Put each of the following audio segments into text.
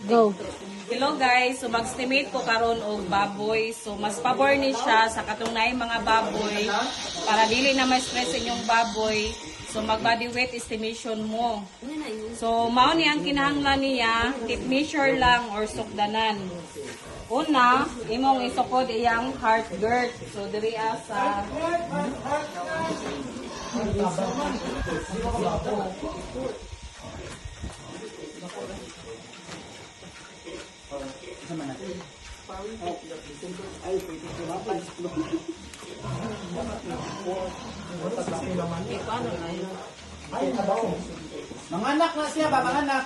Go. Hello guys, so mag-estimate ko karon og baboy. So mas pabor ni siya sa katunay mga baboy para dili na ma-stress inyong baboy. So mag-body weight estimation mo. So mao ni ang kinahanglan niya, tip measure lang or sukdanan. Una, imong isukod iyang heart girth. So diri sa Manganak na siya ba? Manganak.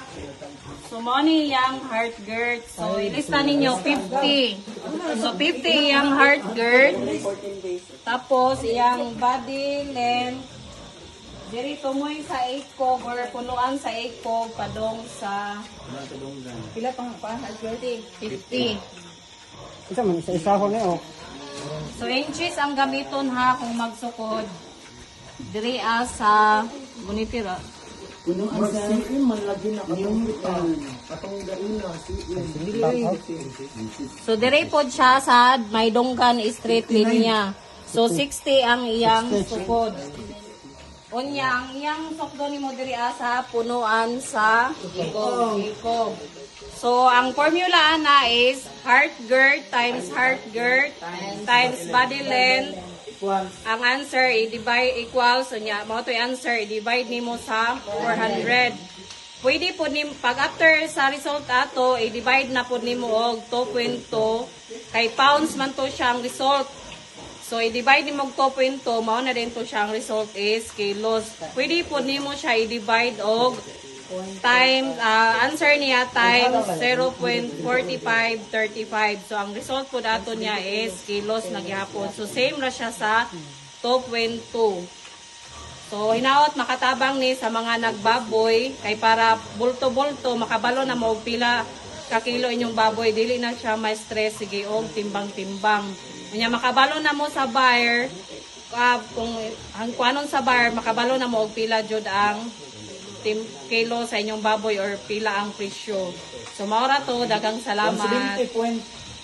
So, mo ni iyang heart girth. So, ilista ninyo 50. So, 50 iyang heart girth. Tapos, iyang body length. Diri tumoy sa 8 kog or punuan sa 8 kog padong sa pila pang heart girth? 50. Isa man, isa-isa ko niyo. So, inches ang gamiton ha kung magsukod. Diri sa bunitira. Kuno ang CM man lagi na katong gaina CM. So, dire po siya sa may donggan straight linya. So, 60 ang iyang sukod. Unya, ang iyang sukdo ni mo diri sa punuan sa ikog. So, ang formula na is heart girth times times body length. Ang answer, i-divide equals. So, nya, mo to answer, i-divide nimo sa 400. Pwede po nim pag after sa result ato, i-divide na po nimo og 2.2 kay pounds man to siyang result. So i-divide nimo og 2.2, mao na din to siyang result is kilos. Pwede po nimo siya i-divide og times answer niya times 0.4535. So ang result po dato niya is kilos na gyapon. So same ra siya sa 2.2. So, hinaot makatabang ni sa mga nagbaboy kay para bulto-bulto makabalo na mo og pila ka kilo inyong baboy dili na siya may stress sige og timbang-timbang. Unya makabalo na mo sa buyer kung ang kuanon sa buyer makabalo na mo og pila jud ang kilo sa inyong baboy or pila ang presyo. So, maura to dagang salamat. 70